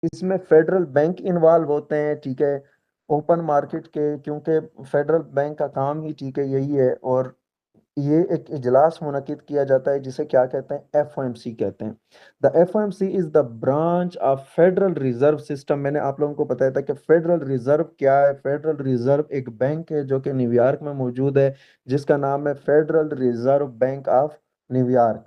इसमें federal bank involve होते हैं, ठीक है, ओपन मार्केट के, क्योंकि फेडरल बैंक का काम ही, ठीक है, यही है। और ये एक इजलास मुनक्किद किया जाता है जिसे क्या कहते हैं, एफओएमसी कहते हैं। The FOMC is the branch of federal reserve system. मैंने आप लोगों को बताया था कि फेडरल रिजर्व क्या है। फेडरल रिजर्व एक बैंक है जो कि न्यूयॉर्क में मौजूद है, जिसका नाम है federal reserve bank of New York.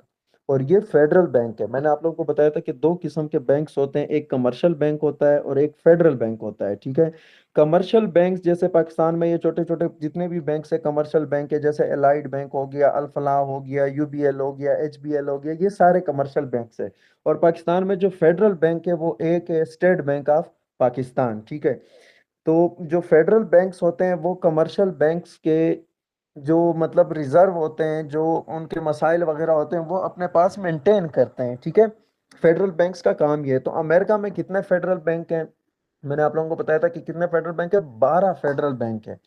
और ये फेडरल बैंक है। मैंने आप लोगों को बताया था कि दो किस्म के बैंक्स होते हैं, एक कमर्शियल बैंक होता है और एक फेडरल बैंक होता है, ठीक है। कमर्शियल बैंक जैसे पाकिस्तान में ये छोटे छोटे जितने भी बैंक है कमर्शियल बैंक है, जैसे एलाइड बैंक हो गया, अल फलाह हो गया, यूबीएल हो गया, एचबीएल हो गया, ये सारे कमर्शियल बैंक है। और पाकिस्तान में जो फेडरल बैंक है वो एक है स्टेट बैंक ऑफ पाकिस्तान, ठीक है। तो जो फेडरल बैंक्स होते हैं वो कमर्शियल बैंक्स के जो मतलब रिजर्व होते हैं, जो उनके मसाइल वगैरह होते हैं, वो अपने पास मेंटेन करते हैं, ठीक है। फेडरल बैंक्स का काम ये है। तो अमेरिका में कितने फेडरल बैंक हैं? मैंने आप लोगों को बताया था कि कितने फेडरल बैंक है, 12 फेडरल बैंक है,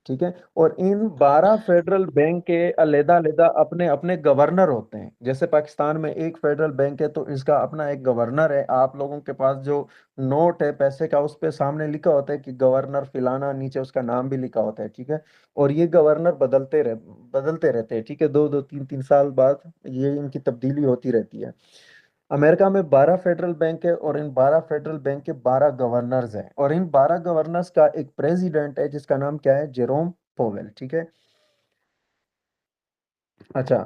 ठीक है। और इन 12 फेडरल बैंक के अलग अलग अपने अपने गवर्नर होते हैं। जैसे पाकिस्तान में एक फेडरल बैंक है तो इसका अपना एक गवर्नर है। आप लोगों के पास जो नोट है पैसे का, उस पे सामने लिखा होता है कि गवर्नर फिलाना, नीचे उसका नाम भी लिखा होता है, ठीक है। और ये गवर्नर बदलते रहते हैं, ठीक है, दो दो तीन तीन साल बाद ये इनकी तब्दीली होती रहती है। अमेरिका में 12 फेडरल बैंक है और इन 12 फेडरल बैंक के 12 गवर्नर्स हैं। और इन 12 गवर्नर्स का एक प्रेसिडेंट है जिसका नाम क्या है, जेरोम पोवेल, ठीक है। अच्छा,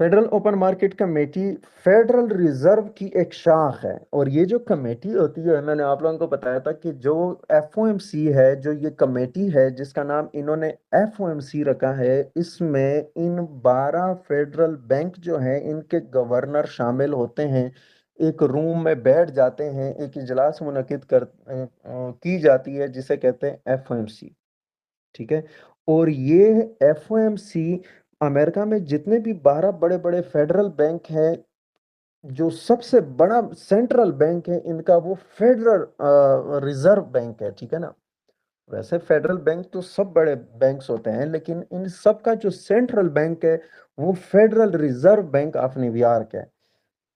federal open market committee federal reserve की एक शाख है। और ये जो कमेटी होती है, मैंने आप लोगों को बताया था कि जो एफओएमसी है, जो ये कमेटी है जिसका नाम इन्होंने एफओएमसी रखा है, इसमें इन 12 फेडरल बैंक जो हैं इनके गवर्नर शामिल होते हैं। एक रूम में बैठ जाते हैं, एक इजलास मुनक्किद की जाती है जिसे कहते हैं एफओएमसी, ठीक है। और ये एफओएमसी अमेरिका में जितने भी 12 बड़े बड़े फेडरल बैंक हैं, जो सबसे बड़ा सेंट्रल बैंक है इनका, वो फेडरल रिजर्व बैंक है, ठीक है ना। वैसे फेडरल बैंक तो सब बड़े बैंक्स होते हैं, लेकिन इन सब का जो सेंट्रल बैंक है वो federal reserve bank of New York है।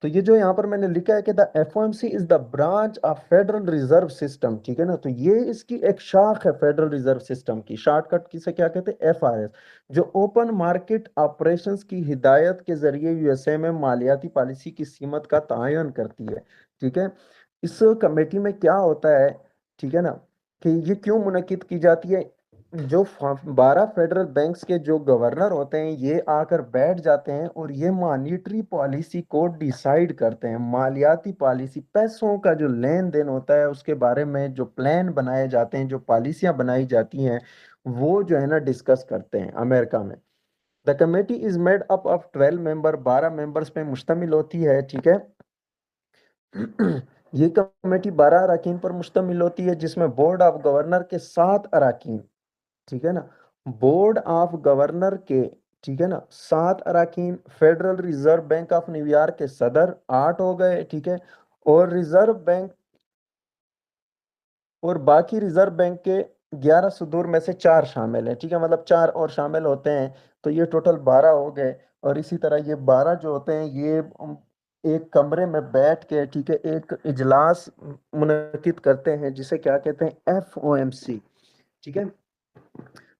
तो ये जो यहाँ पर मैंने लिखा है कि the FOMC is the branch of federal reserve system, ठीक है ना। तो ये इसकी एक शाख है फेडरल रिजर्व सिस्टम की। शॉर्टकट किसे क्या कहते हैं, एफआरएस, जो ओपन मार्केट ऑपरेशंस की हिदायत के जरिए यूएसए में मालियाती पॉलिसी की सीमत का तयन करती है, ठीक है। इस कमेटी में क्या होता है, ठीक है ना, कि ये क्यों मुनक्किद की जाती है। जो 12 फेडरल बैंक्स के जो गवर्नर होते हैं ये आकर बैठ जाते हैं और ये मॉनिटरी पॉलिसी को डिसाइड करते हैं। मालियाती पॉलिसी, पैसों का जो लेन देन होता है उसके बारे में जो प्लान बनाए जाते हैं, जो पॉलिसियां बनाई जाती हैं, वो जो है ना डिस्कस करते हैं अमेरिका में। The committee is made up of 12 member, 12 members पे मुश्तमिल होती है, ठीक है। ये कमेटी 12 अरकान पर मुश्तमिल होती है, जिसमें बोर्ड ऑफ गवर्नर के 7 अरकान, ठीक है ना। बोर्ड ऑफ गवर्नर के, ठीक है ना, 7 अरकान। Federal reserve bank of New York के सदर 8 हो गए, ठीक है। और रिजर्व बैंक और बाकी रिजर्व बैंक के 11 सुदूर में से 4 शामिल हैं, ठीक है, मतलब 4 और शामिल होते हैं। तो ये टोटल 12 हो गए। और इसी तरह ये 12 जो होते हैं ये एक कमरे में बैठ के, ठीक है, एक इजलास मुनक्किद करते हैं जिसे क्या कहते हैं, एफओएमसी, ठीक है।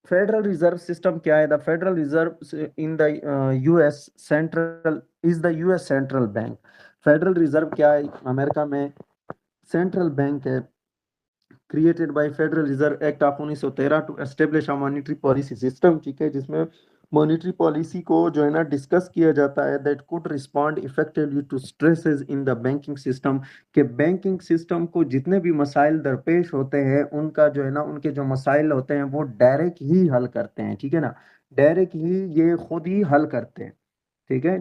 फेडरल रिजर्व सिस्टम क्या है? The federal reserve in the US central is the US central bank. Federal reserve क्या है? अमेरिका में सेंट्रल बैंक है, created by federal reserve act of 1913 to establish a monetary policy system, ठीक है, जिसमें monetary policy को जो है ना डिस्कस किया जाता है, that could respond effectively to stresses in the banking system. के बैंकिंग सिस्टम को जितने भी मसाइल दरपेश होते हैं उनका जो है ना, उनके जो मसाइल होते हैं वो डायरेक्ट ही हल करते हैं, ठीक है ना। डायरेक्ट ही ये खुद ही हल करते हैं, ठीक है।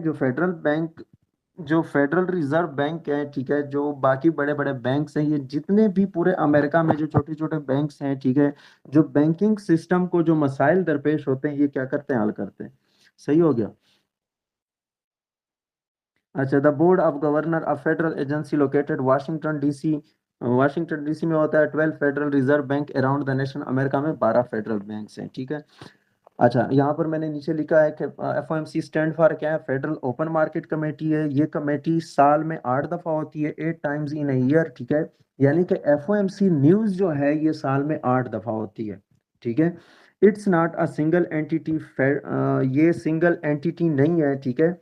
जो फेडरल रिजर्व बैंक है, ठीक है, जो बाकी बड़े बड़े बैंक्स हैं, ये जितने भी पूरे अमेरिका में जो छोटे छोटे बैंक्स हैं, ठीक है, जो बैंकिंग सिस्टम को जो मसाइल दरपेश होते हैं ये क्या करते हैं, हल करते हैं। सही हो गया। अच्छा, the board of governor of federal agency located Washington DC. Washington DC में होता है 12 federal reserve bank around the nation. America में 12 फेडरल बैंक्स हैं, ठीक है। अच्छा, यहाँ पर मैंने नीचे लिखा है कि एफओएमसी स्टैंड फॉर क्या है, फेडरल ओपन मार्केट कमेटी है। ये कमेटी साल में 8 दफा होती है, 8 टाइम्स इन ईयर, ठीक है। यानी कि एफओएमसी न्यूज जो है ये साल में 8 दफा होती है, ठीक है। It's not a single entity, ये सिंगल एंटिटी नहीं है, ठीक है।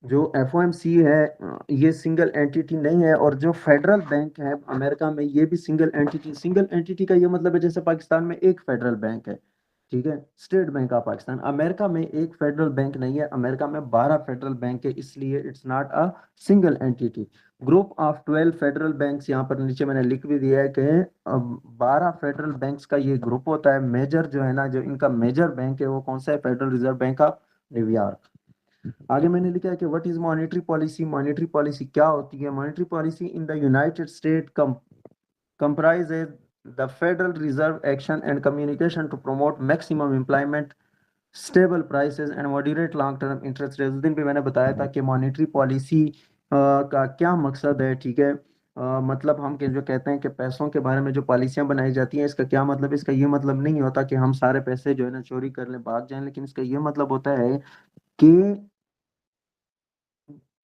जो एफओएमसी है ये सिंगल एंटिटी नहीं है। और जो फेडरल बैंक है अमेरिका में ये भी सिंगल एंटिटी का ये मतलब है जैसे पाकिस्तान में एक फेडरल बैंक है, ठीक है, state bank of Pakistan. America में एक फेडरल बैंक नहीं है, अमेरिका में 12 फेडरल बैंक है, इसलिए it's not a single entity. Group of 12 federal banks, यहाँ पर नीचे मैंने लिख भी दिया है कि 12 फेडरल बैंक्स का ये ग्रुप होता है। मेजर जो है ना, जो इनका मेजर बैंक है वो कौन सा है, federal reserve bank of New York. आगे मैंने लिखा है कि what is monetary policy, monetary policy क्या होती है। Monetary policy in the United state comprises the Federal Reserve action and communication to promote maximum employment, stable prices and moderate long term interest rates। उस दिन भी मैंने बताया था कि मॉनेटरी पॉलिसी का क्या मकसद है, ठीक है। मतलब हम के जो कहते हैं कि पैसों के बारे में जो पॉलिसियां बनाई जाती हैं, इसका क्या मतलब है। इसका ये मतलब नहीं होता कि हम सारे पैसे जो है ना चोरी कर लें, भाग जाएं, लेकिन इसका ये मतलब होता है कि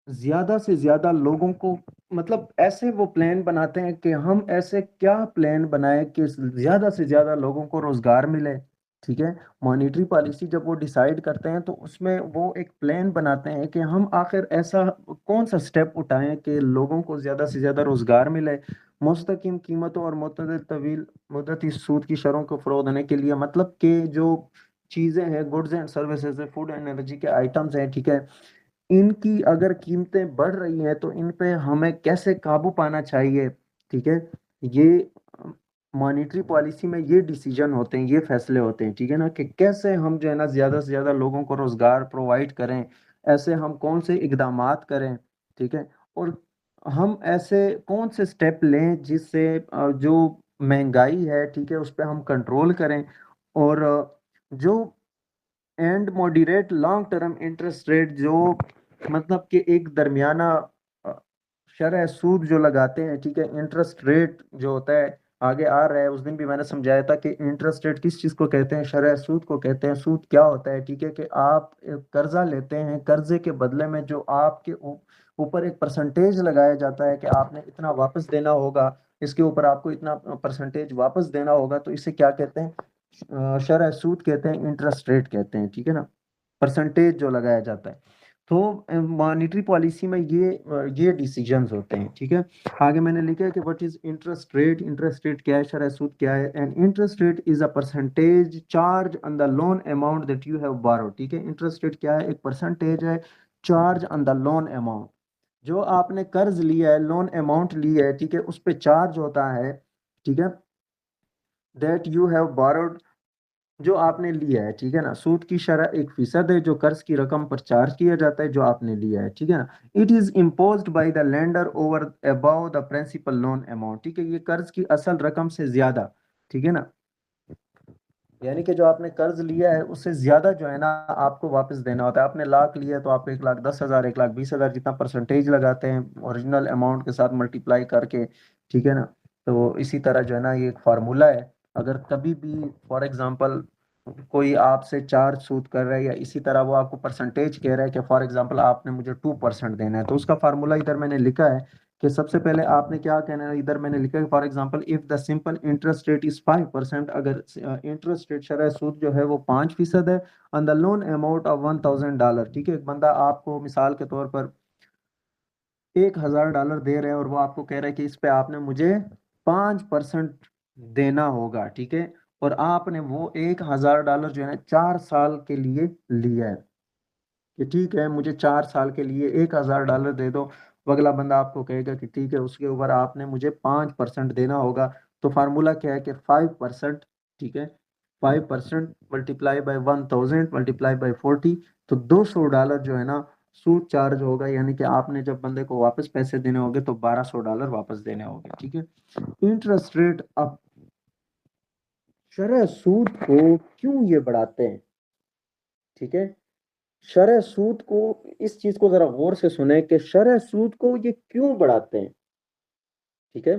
ज्यादा से ज्यादा लोगों को, मतलब ऐसे वो प्लान बनाते हैं कि हम ऐसे क्या प्लान बनाए कि ज्यादा से ज्यादा लोगों को रोजगार मिले, ठीक है। मॉनेटरी पॉलिसी जब वो डिसाइड करते हैं तो उसमें वो एक प्लान बनाते हैं कि हम आखिर ऐसा कौन सा स्टेप उठाएं कि लोगों को ज्यादा से ज्यादा रोजगार मिले, मुस्तकिम कीमतों और मुतदल तवील मुद्दती सूद की शरों को फरोग देने के लिए। मतलब कि जो चीजें हैं, गुड्स एंड सर्विसेज है, फूड एंड एनर्जी के आइटम्स हैं, ठीक है, इनकी अगर कीमतें बढ़ रही हैं तो इन पे हमें कैसे काबू पाना चाहिए, ठीक है। ये मॉनेटरी पॉलिसी में ये डिसीजन होते हैं, ये फैसले होते हैं, ठीक है ना, कि कैसे हम जो है ना ज्यादा से ज्यादा लोगों को रोजगार प्रोवाइड करें, ऐसे हम कौन से इकदामात करें, ठीक है। और हम ऐसे कौन से स्टेप लें जिससे जो महंगाई है, ठीक है, उस पर हम कंट्रोल करें। और जो and moderate long term interest rate, जो मतलब कि एक दरमियाना अ, शरह सूद जो लगाते हैं, ठीक है, इंटरेस्ट रेट जो होता है आगे आ रहा है। उस दिन भी मैंने समझाया था कि इंटरेस्ट रेट किस चीज को कहते हैं, शरह सूद को कहते हैं। सूद क्या होता है, ठीक है, कि आप एक कर्जा लेते हैं, कर्जे के बदले में जो आपके ऊपर एक परसेंटेज लगाया जाता है कि आपने इतना वापस देना होगा, इसके ऊपर आपको इतना परसेंटेज वापस देना होगा, तो इसे क्या कहते हैं, शरह सूद कहते हैं, इंटरेस्ट रेट कहते हैं, ठीक है ना, परसेंटेज जो लगाया जाता है। तो मॉनेटरी पॉलिसी में ये डिसीजंस होते हैं, ठीक है। आगे मैंने लिखा है कि what is interest rate, interest rate क्या है, शरह सूद क्या है। And interest rate is a percentage charge on the loan amount that you have borrowed, ठीक है। इंटरेस्ट रेट क्या है, एक परसेंटेज है charge on the loan amount, जो आपने कर्ज लिया है, लोन अमाउंट लिया है, ठीक है, उस पे चार्ज होता है, ठीक है, दैट यू हैव बोरोड, जो आपने लिया है, ठीक है ना। सूद की शरह 1% है जो कर्ज की रकम पर चार्ज किया जाता है जो आपने लिया है, ठीक है ना। It is imposed by the lender over above the principal loan amount, ठीक है, ये कर्ज की असल रकम से ज्यादा, ठीक है ना। यानी कि जो आपने कर्ज लिया है उससे ज्यादा जो है ना आपको वापस देना होता है। आपने लाख लिया है तो आप 1,10,000, 1,20,000 जितना परसेंटेज लगाते हैं ओरिजिनल अमाउंट के साथ मल्टीप्लाई करके, ठीक है ना। तो इसी तरह जो है ना ये एक फार्मूला है। अगर कभी भी फॉर एग्जांपल कोई आपसे चार्ज सूद कर रहा है या इसी तरह वो आपको परसेंटेज कह रहा है कि फॉर एग्जांपल आपने मुझे 2% देना है, तो उसका फार्मूला इधर मैंने लिखा है कि सबसे पहले आपने क्या कहना है। इधर मैंने लिखा है for example if the simple interest rate is 5%, अगर इंटरेस्ट रेट शरह सूद जो है वो 5% है, on the loan amount of $1,000, ठीक है। एक बंदा आपको मिसाल के तौर पर $1,000 दे रहे हैं और वो आपको कह रहा है कि इस पे आपने मुझे 5% देना होगा, ठीक है। और आपने वो $1,000 जो है ना 4 साल के लिए लिया है, कि ठीक है मुझे 4 साल के लिए $1,000 दे दो। तो अगला बंदा आपको कहेगा कि ठीक है, उसके ऊपर आपने मुझे 5% देना होगा। तो फार्मूला क्या है कि 5%, ठीक है, 5% मल्टीप्लाई बाई 1,000 मल्टीप्लाई बाई 40, तो $200 जो है ना सूद चार्ज होगा। यानी कि आपने जब बंदे को वापस पैसे देने होंगे तो $1,200 वापस देने होंगे, ठीक है। इंटरेस्ट रेट अब शरह सूद को क्यों ये बढ़ाते हैं, ठीक है। शरह सूद को, इस चीज को जरा गौर से सुने कि शरह सूद को ये क्यों बढ़ाते हैं, ठीक है।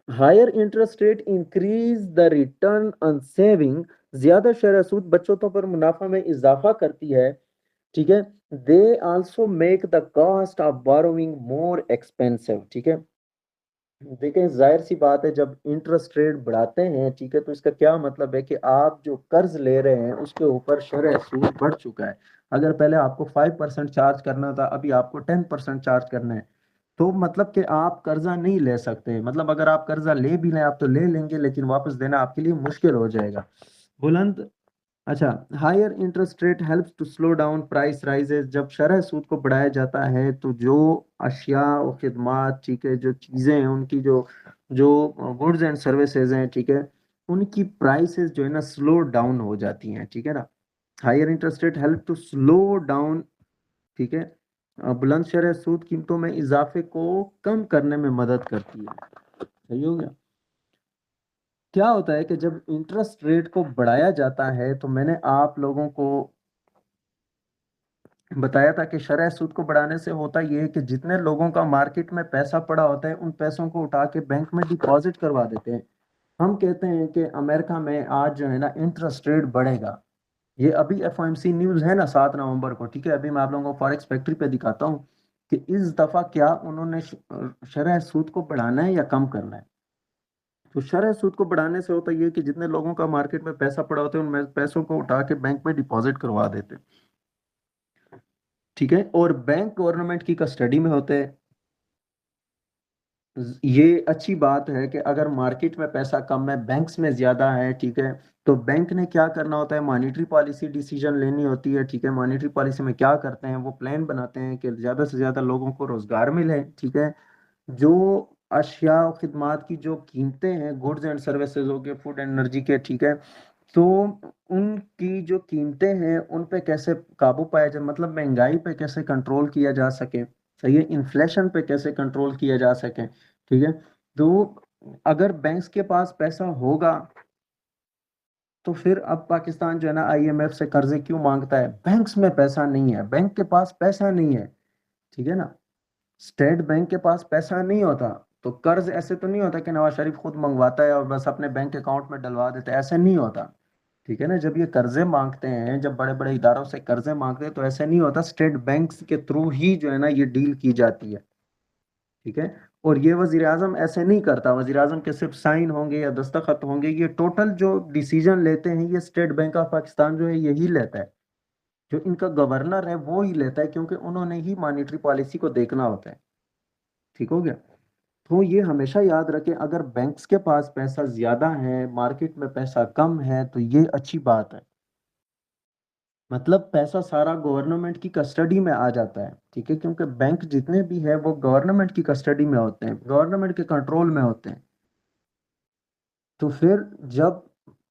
Higher interest rate increase the return on saving ज्यादा शरह सूद बचतों पर मुनाफा में इजाफा करती है, ठीक है। They also make the cost of borrowing more expensive, ठीक है। देखें, जाहिर सी बात है, जब इंटरेस्ट रेट बढ़ाते हैं, ठीक है, तो इसका क्या मतलब है कि आप जो कर्ज ले रहे हैं उसके ऊपर शरह सूद बढ़ चुका है। अगर पहले आपको 5% चार्ज करना था, अभी आपको 10% चार्ज करना है। तो मतलब कि आप कर्जा नहीं ले सकते, मतलब अगर आप कर्जा ले भी लें, आप तो ले लेंगे लेकिन वापस देना आपके लिए मुश्किल हो जाएगा। बुलंद अच्छा, higher interest rate helps to slow down price rises. जब शरह सूद को बढ़ाया जाता है तो जो अशिया और खिदमात, ठीक है, जो चीज़ें हैं उनकी जो जो गुड्स एंड सर्विसेज हैं, ठीक है, उनकी प्राइसेस जो है ना स्लो डाउन हो जाती हैं, ठीक है ना। Higher interest rate help to slow down, ठीक है, बुलंद शरह सूद कीमतों में इजाफे को कम करने में मदद करती है। सही हो गया। क्या होता है कि जब इंटरेस्ट रेट को बढ़ाया जाता है, तो मैंने आप लोगों को बताया था कि शरह सूद को बढ़ाने से होता यह है कि जितने लोगों का मार्केट में पैसा पड़ा होता है, उन पैसों को उठा के बैंक में डिपॉजिट करवा देते हैं। हम कहते हैं कि अमेरिका में आज जो है ना इंटरेस्ट रेट बढ़ेगा। ये अभी एफओएमसी न्यूज़ है ना 7 नवंबर को, ठीक है। अभी मैं आप लोगों को फॉरेक्स फैक्ट्री पे दिखाता हूँ कि इस दफा क्या उन्होंने शरह सूद को बढ़ाना है या कम करना है। तो शरह सूद को बढ़ाने से होता यह है कि जितने लोगों का मार्केट में पैसा पड़ा होता है, उन पैसों को उठा के बैंक में डिपॉजिट करवा देते हैं, ठीक है। और बैंक गवर्नमेंट की कस्टडी में होते हैं। ये अच्छी बात है कि अगर मार्केट में पैसा कम है, बैंक्स में ज्यादा है, ठीक है, तो बैंक ने क्या करना होता है, मॉनेटरी पॉलिसी डिसीजन लेनी होती है, ठीक है। मॉनेटरी पॉलिसी में क्या करते हैं, वो प्लान बनाते हैं कि ज्यादा से ज्यादा लोगों को रोजगार मिले, ठीक है। जो अशिया और खिदमात की जो कीमतें हैं, गुड्स एंड सर्विसेज हो गए, फूड एंड एनर्जी के, ठीक है, तो उनकी जो कीमतें हैं उन पे कैसे काबू पाया जाए, मतलब महंगाई पे कैसे कंट्रोल किया जा सके, सही है, इन्फ्लेशन पे कैसे कंट्रोल किया जा सके, ठीक है। तो अगर बैंक्स के पास पैसा होगा, तो फिर अब पाकिस्तान जो है ना आईएमएफ से कर्जे क्यों मांगता है, बैंक्स में पैसा नहीं है, बैंक के पास पैसा नहीं है, ठीक है ना। स्टेट बैंक के पास पैसा नहीं होता, तो कर्ज ऐसे तो नहीं होता कि नवाज शरीफ खुद मंगवाता है और बस अपने बैंक अकाउंट में डलवा देता है, ऐसे नहीं होता, ठीक है ना। जब ये कर्जे मांगते हैं, जब बड़े बड़े इदारों से कर्जे मांगते हैं, तो ऐसे नहीं होता, स्टेट बैंक्स के थ्रू ही जो है ना ये डील की जाती है, ठीक है। और ये वजीर आजम ऐसे नहीं करता, वजीर आजम के सिर्फ साइन होंगे या दस्तखत होंगे, ये टोटल जो डिसीजन लेते हैं ये स्टेट बैंक ऑफ पाकिस्तान जो है यही लेता है। जो इनका गवर्नर है वो ही लेता है, क्योंकि उन्होंने ही मॉनेटरी पॉलिसी को देखना होता है, ठीक हो गया। तो ये हमेशा याद रखें, अगर बैंक्स के पास पैसा ज्यादा है, मार्केट में पैसा कम है, तो ये अच्छी बात है। मतलब पैसा सारा गवर्नमेंट की कस्टडी में आ जाता है, ठीक है, क्योंकि बैंक जितने भी है वो गवर्नमेंट की कस्टडी में होते हैं, गवर्नमेंट के कंट्रोल में होते हैं। तो फिर जब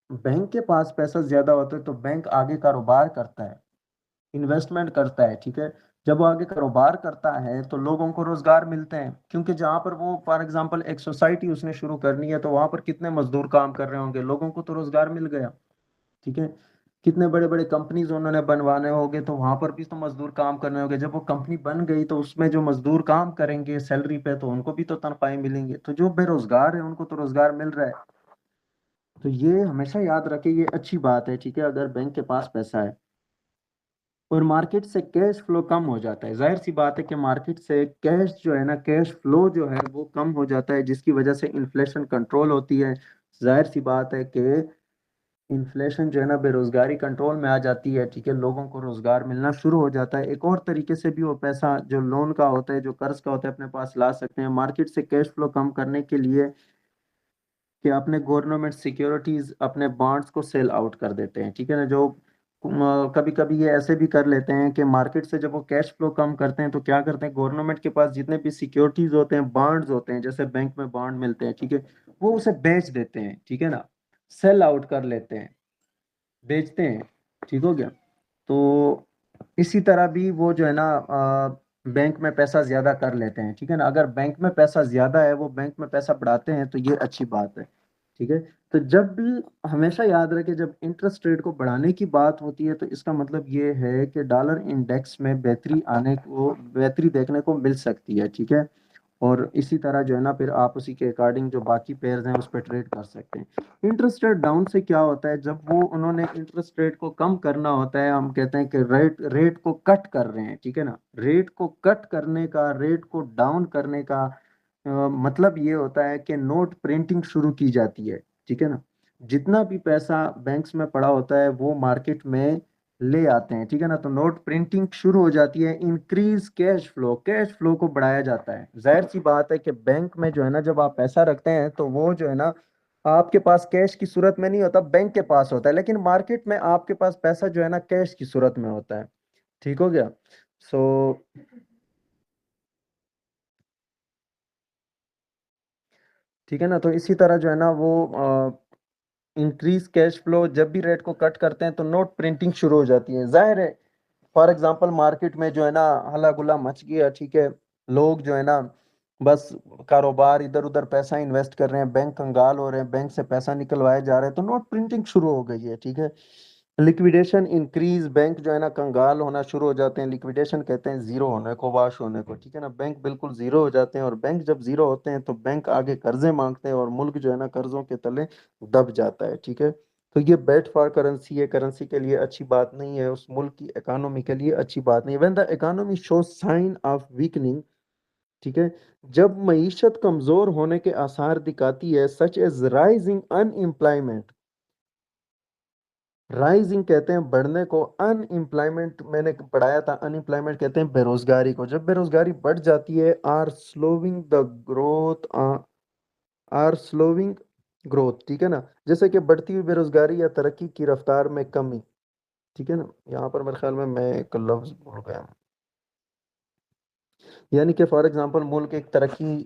बैंक के पास पैसा ज्यादा होता है, तो बैंक आगे कारोबार करता है, इन्वेस्टमेंट करता है, ठीक है। जब वो आगे कारोबार करता है तो लोगों को रोजगार मिलते हैं, क्योंकि जहां पर वो फॉर एग्जांपल एक सोसाइटी उसने शुरू करनी है, तो वहां पर कितने मजदूर काम कर रहे होंगे, लोगों को तो रोजगार मिल गया, ठीक है। कितने बड़े बड़े कंपनीज उन्होंने बनवाने होंगे, तो वहां पर भी तो मजदूर काम करने होंगे। जब वो कंपनी बन गई तो उसमें जो मजदूर काम करेंगे सैलरी पे, तो उनको भी तो तनख्वाहें मिलेंगे, तो जो बेरोजगार है उनको तो रोजगार मिल रहा है। तो ये हमेशा याद रखे, ये अच्छी बात है, ठीक है, अगर बैंक के पास पैसा है। और मार्केट से कैश फ्लो कम हो जाता है, जाहिर सी बात है कि मार्केट से कैश जो है ना, कैश फ्लो जो है वो कम हो जाता है, जिसकी वजह से इन्फ्लेशन कंट्रोल होती है। जाहिर सी बात है कि इन्फ्लेशन जो है ना, बेरोजगारी कंट्रोल में आ जाती है, ठीक है, लोगों को रोजगार मिलना शुरू हो जाता है। एक और तरीके से भी वो पैसा जो लोन का होता है, जो कर्ज का होता है, अपने पास ला सकते हैं मार्केट से कैश फ्लो कम करने के लिए, कि अपने गवर्नमेंट सिक्योरिटीज, अपने बॉन्ड्स को सेल आउट कर देते हैं, ठीक है ना। जो कभी कभी ये ऐसे भी कर लेते हैं कि मार्केट से जब वो कैश फ्लो कम करते हैं, तो क्या करते हैं, गवर्नमेंट के पास जितने भी सिक्योरिटीज होते हैं, बॉन्ड्स होते हैं, जैसे बैंक में बॉन्ड मिलते हैं, ठीक है, वो उसे बेच देते हैं, ठीक है ना, सेल आउट कर लेते हैं, बेचते हैं, ठीक हो गया। तो इसी तरह भी वो जो है ना बैंक में पैसा ज्यादा कर लेते हैं, ठीक है ना। अगर बैंक में पैसा ज्यादा है, वो बैंक में पैसा बढ़ाते हैं, तो ये अच्छी बात है, ठीक है। तो जब भी हमेशा याद रखे, जब इंटरेस्ट रेट को बढ़ाने की बात होती है, तो इसका मतलब ये है कि डॉलर इंडेक्स में बेहतरी देखने को मिल सकती है, ठीक है। और इसी तरह जो है ना फिर आप उसी के अकॉर्डिंग जो बाकी पेयर्स हैं उस पर ट्रेड कर सकते हैं। इंटरेस्ट रेट डाउन से क्या होता है, जब वो उन्होंने इंटरेस्ट रेट को कम करना होता है, हम कहते हैं कि रेट रेट को कट कर रहे हैं, ठीक है ना। रेट को कट करने का, रेट को डाउन करने का मतलब ये होता है कि नोट प्रिंटिंग शुरू की जाती है, ठीक है ना। जितना भी पैसा बैंक्स में पड़ा होता है वो मार्केट में ले आते हैं, ठीक है ना। तो नोट प्रिंटिंग शुरू हो जाती है, increase cash flow, cash flow को बढ़ाया जाता है। जाहिर सी बात है कि बैंक में जो है ना जब आप पैसा रखते हैं तो वो जो है ना आपके पास कैश की सूरत में नहीं होता, बैंक के पास होता है, लेकिन मार्केट में आपके पास पैसा जो है ना कैश की सूरत में होता है। ठीक हो गया। सो ठीक है ना, तो इसी तरह जो है ना वो इंक्रीज कैश फ्लो, जब भी रेट को कट करते हैं तो नोट प्रिंटिंग शुरू हो जाती है। जाहिर है, फॉर एग्जांपल मार्केट में जो है ना हल्ला गुल्ला मच गया, ठीक है, लोग जो है ना बस कारोबार इधर उधर पैसा इन्वेस्ट कर रहे हैं, बैंक कंगाल हो रहे हैं, बैंक से पैसा निकलवाए जा रहे हैं, तो नोट प्रिंटिंग शुरू हो गई है, ठीक है। लिक्विडेशन इंक्रीज, बैंक जो है ना कंगाल होना शुरू हो जाते हैं। लिक्विडेशन कहते हैं जीरो होने को, वाश होने को, ठीक है ना। बैंक बिल्कुल जीरो हो जाते हैं, और बैंक जब जीरो होते हैं तो बैंक आगे कर्जे मांगते हैं और मुल्क जो है ना कर्जों के तले दब जाता है, ठीक है। तो ये बैड फॉर करेंसी है, करेंसी के लिए अच्छी बात नहीं है, उस मुल्क की इकोनॉमी के लिए अच्छी बात नहीं है। When the economy show sign of weakening, ठीक है, जब मईशत कमजोर होने के आसार दिखाती है, such as rising unemployment, rising कहते हैं बढ़ने को, अनएम्प्लॉयमेंट मैंने पढ़ाया था, अनएम्प्लॉयमेंट कहते हैं बेरोजगारी को। जब बेरोजगारी बढ़ जाती है, are slowing the growth, are slowing growth, ठीक है ना। जैसे कि बढ़ती हुई बेरोजगारी या तरक्की की रफ्तार में कमी, ठीक है ना। यहाँ पर मेरे ख्याल में मैं एक लफ्ज भूल गया, यानी कि फॉर एग्जांपल मुल्क एक तरक्की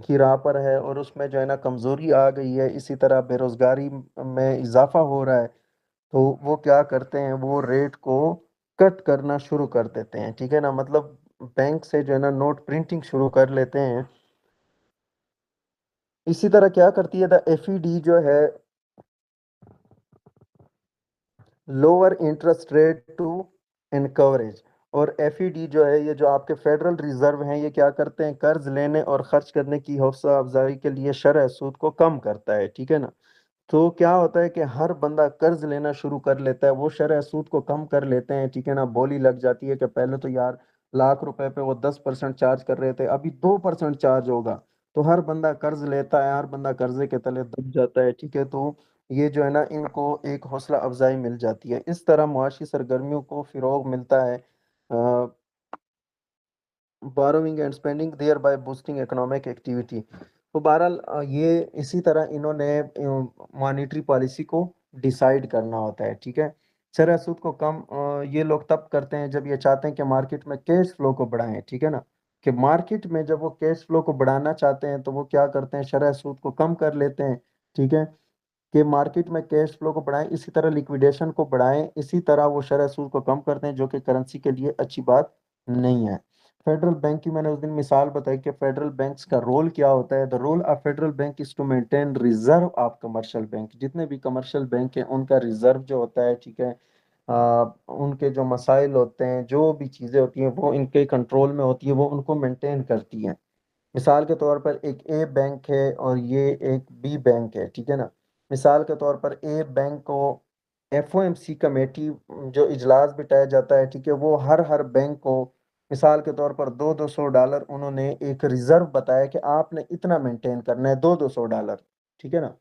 की राह पर है और उसमें जो है ना कमजोरी आ गई है, इसी तरह बेरोजगारी में इजाफा हो रहा है, तो वो क्या करते हैं, वो रेट को कट करना शुरू कर देते हैं, ठीक है ना। मतलब बैंक से जो है ना नोट प्रिंटिंग शुरू कर लेते हैं। इसी तरह क्या करती है द एफईडी जो है, लोअर इंटरेस्ट रेट टू इनकवरेज, और एफईडी जो है ये जो आपके फेडरल रिजर्व हैं, ये क्या करते हैं, कर्ज लेने और खर्च करने की हौसला अफजाई के लिए शरह सूद को कम करता है, ठीक है ना। तो क्या होता है कि हर बंदा कर्ज लेना शुरू कर लेता है, वो शरह सूद को कम कर लेते हैं, ठीक है ना। बोली लग जाती है कि पहले तो यार लाख रुपए पे वो 10% चार्ज कर रहे थे, अभी 2% चार्ज होगा। तो हर बंदा कर्ज लेता है, हर बंदा कर्जे के तले दब जाता है, ठीक है। तो ये जो है ना इनको एक हौसला अफजाई मिल जाती है, इस तरह मुआशी सरगर्मियों को फिरोग मिलता है, borrowing and spending thereby boosting economic activity. तो बहरहाल ये इसी तरह इन्होंने मॉनेटरी पॉलिसी को डिसाइड करना होता है, ठीक है। शरह सूद को कम ये लोग तब करते हैं जब ये चाहते हैं कि मार्केट में कैश फ्लो को बढ़ाएं, ठीक है ना। कि मार्केट में जब वो कैश फ्लो को बढ़ाना चाहते हैं तो वो क्या करते हैं, शरह सूद को कम कर लेते हैं, ठीक है। कि मार्केट में कैश फ्लो को बढ़ाएं, इसी तरह लिक्विडेशन को बढ़ाएं, इसी तरह वो शरह सूद को कम करते हैं, जो कि करेंसी के लिए अच्छी बात नहीं है। फेडरल बैंक की मैंने उस दिन मिसाल बताई कि फेडरल बैंक्स का रोल क्या होता है। The role of federal bank is to maintain reserve of commercial bank, जितने भी कमर्शियल बैंक हैं उनका रिजर्व जो होता है, ठीक है, उनके जो मसाइल होते हैं, जो भी चीज़ें होती हैं वो इनके कंट्रोल में होती है, वो उनको मेंटेन करती हैं। मिसाल के तौर पर एक ए बैंक है और ये एक बी बैंक है, ठीक है ना। मिसाल के तौर पर ए बैंक को एफओएमसी कमेटी जो इजलास बिठाया जाता है, ठीक है, वो हर हर बैंक को मिसाल के तौर पर दो 200 डॉलर उन्होंने एक रिजर्व बताया कि आपने इतना मेंटेन करना है, दो 200 डॉलर, ठीक है ना।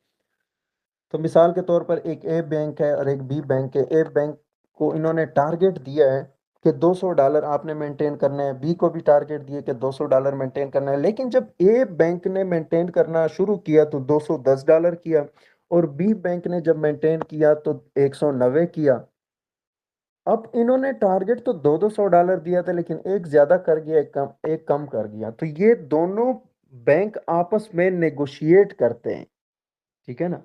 तो मिसाल के तौर पर एक ए बैंक है और एक बी बैंक है। ए बैंक को इन्होंने टारगेट दिया है कि 200 डॉलर आपने मेंटेन करना है, बी को भी टारगेट दिए कि 200 डॉलर मेंटेन करना है। लेकिन जब ए बैंक ने मेंटेन करना शुरू किया तो 210 डॉलर किया, और बी बैंक ने जब मेंटेन किया तो 190 किया। अब इन्होंने टारगेट तो दो 200 डॉलर दिया था, लेकिन एक ज्यादा कर गया, एक कम कर गया। तो ये दोनों बैंक आपस में नेगोशिएट करते हैं, ठीक है ना।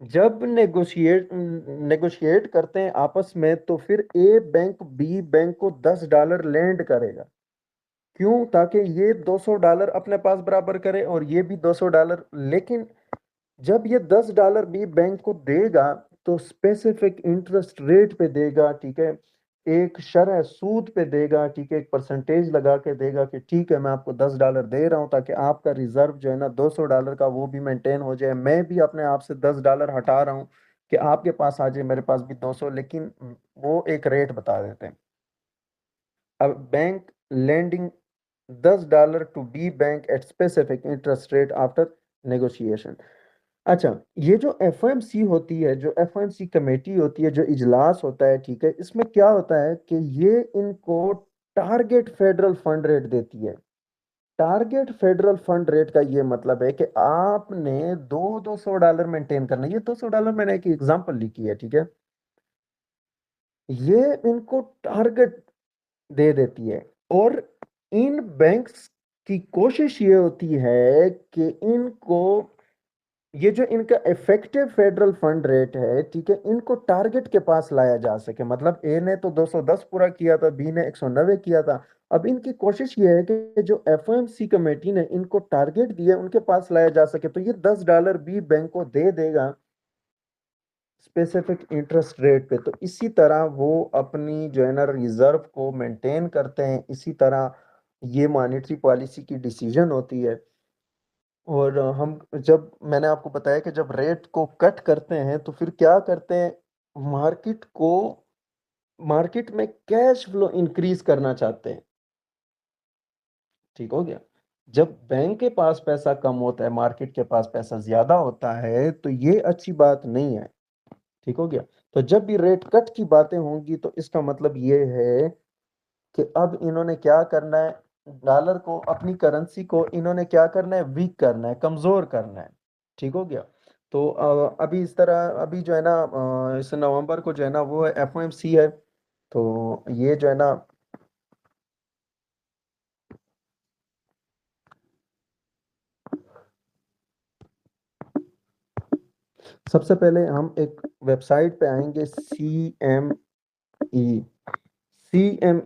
जब नेगोशिएट करते हैं आपस में तो फिर ए बैंक बी बैंक को 10 डॉलर लैंड करेगा। क्यों? ताकि ये 200 डॉलर अपने पास बराबर करे और ये भी 200 डॉलर। लेकिन जब ये 10 डॉलर भी बैंक को देगा तो स्पेसिफिक इंटरेस्ट रेट पे देगा, ठीक है। एक शरह सूद पे देगा, ठीक है, एक परसेंटेज लगा के देगा कि ठीक है मैं आपको $10 दे रहा हूं ताकि आपका रिजर्व जो है ना $200 का वो भी मेंटेन हो जाए, मैं भी अपने आप से $10 हटा रहा हूं कि आपके पास आ जाए, मेरे पास भी 200, लेकिन वो एक रेट बता देते हैं। अब bank lending $10 to B bank at specific interest rate after negotiation। अच्छा, ये जो एफओएमसी होती है, जो एफओएमसी कमेटी होती है, जो इजलास होता है, ठीक है, इसमें क्या होता है कि ये इनको टारगेट फेडरल फंड रेट देती है। टारगेट फेडरल फंड रेट का ये मतलब है कि आपने $200 मेंटेन करना है। ये $200 मैंने एक एग्जांपल लिखी है, ठीक है, ये इनको टारगेट दे देती है। और इन बैंक्स की कोशिश ये होती है कि इनको, ये जो इनका इफेक्टिव फेडरल फंड रेट है, ठीक है, इनको टारगेट के पास लाया जा सके। मतलब ए ने तो 210 पूरा किया था, बी ने 190 किया था। अब इनकी कोशिश ये है कि जो एफओएमसी कमेटी ने इनको टारगेट दिया उनके पास लाया जा सके, तो ये $10 बी बैंक को दे देगा स्पेसिफिक इंटरेस्ट रेट पे। तो इसी तरह वो अपनी जो है ना रिजर्व को मेंटेन करते हैं। इसी तरह ये मॉनेटरी पॉलिसी की डिसीजन होती है। और हम, जब मैंने आपको बताया कि जब रेट को कट करते हैं तो फिर क्या करते हैं, मार्केट को, मार्केट में कैश फ्लो इंक्रीज करना चाहते हैं। ठीक हो गया। जब बैंक के पास पैसा कम होता है, मार्केट के पास पैसा ज्यादा होता है, तो ये अच्छी बात नहीं है। ठीक हो गया। तो जब भी रेट कट की बातें होंगी तो इसका मतलब ये है कि अब इन्होंने क्या करना है, डॉलर को, अपनी करेंसी को इन्होंने क्या करना है, वीक करना है, कमजोर करना है। ठीक हो गया। तो अभी इस तरह, अभी जो है ना इस नवंबर को जो है ना वो एफओएमसी है। तो ये जो है ना, सबसे पहले हम एक वेबसाइट पे आएंगे, C M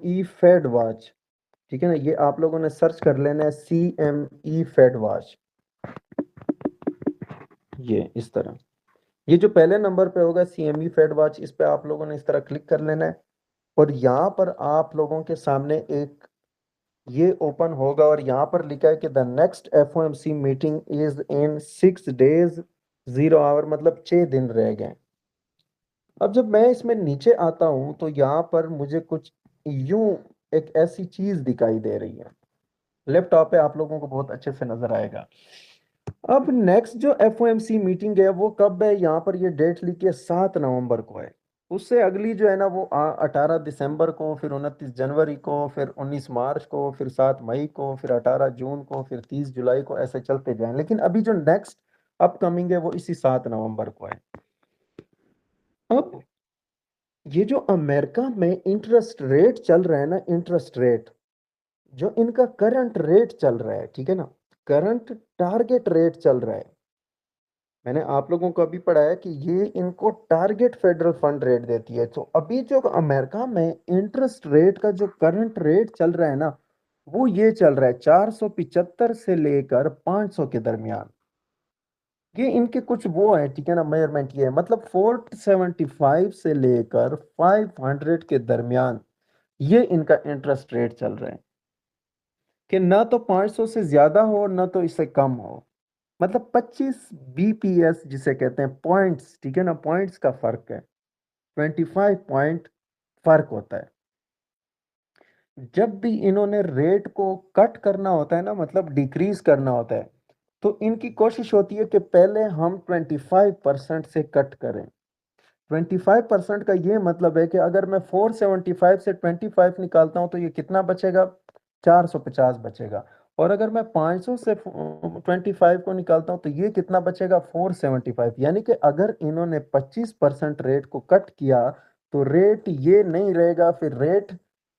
E fed watch. ठीक है ना, ये आप लोगों ने सर्च कर लेना है, CME फेड वॉच। ये इस तरह, ये जो पहले नंबर पे होगा CME फेड वॉच, इस पे आप लोगों ने इस तरह क्लिक कर लेना है। और यहाँ पर आप लोगों के सामने एक ये ओपन होगा और यहाँ पर लिखा है कि the next FOMC meeting is in 6 days 0 hour, मतलब 6 दिन रह गए। अब जब मैं इसमें नीचे आता हूं तो यहाँ पर मुझे कुछ यूं एक ऐसी चीज दिखाई दे रही है। लैपटॉप पे आप लोगों को बहुत अच्छे से नजर आएगा। अब नेक्स्ट जो FOMC मीटिंग है वो कब है, यहाँ पर ये डेट लिखी है 7 नवंबर को है। उससे अगली जो है ना वो 18 दिसंबर को, फिर 29 जनवरी को, फिर 19 मार्च को, फिर 7 मई को, फिर 18 जून को, फिर 30 जुलाई को, ऐसे चलते जाएं। लेकिन अभी जो नेक्स्ट अपकमिंग है वो इसी 7 नवंबर को है। अब ये जो अमेरिका में इंटरेस्ट रेट चल रहा है ना, इंटरेस्ट रेट जो इनका करंट रेट चल रहा है, ठीक है ना, करंट टारगेट रेट चल रहा है। मैंने आप लोगों को अभी पढ़ा है कि ये इनको टारगेट फेडरल फंड रेट देती है। तो अभी जो अमेरिका में इंटरेस्ट रेट का जो करंट रेट चल रहा है ना, वो ये चल रहा है 475 से लेकर 500 के दरमियान। ये इनके कुछ वो है, ठीक है ना, मेजरमेंट ये है, मतलब 475 से लेकर 500 के दरमियान ये इनका इंटरेस्ट रेट चल रहा है। कि ना तो 500 से ज्यादा हो ना तो इससे कम हो। मतलब 25 BPS जिसे कहते हैं पॉइंट्स, ठीक है ना, पॉइंट्स का फर्क है, 25 पॉइंट फर्क होता है। जब भी इन्होंने रेट को कट करना होता है ना, मतलब डिक्रीज करना होता है, तो इनकी कोशिश होती है कि पहले हम 25% से कट करें। 25% का ये मतलब है कि अगर मैं 475 से 25 निकालता हूं तो ये कितना बचेगा, 450 बचेगा। और अगर मैं 500 से 25 को निकालता हूं तो ये कितना बचेगा, 475। यानी कि अगर इन्होंने 25% रेट को कट किया तो रेट ये नहीं रहेगा, फिर रेट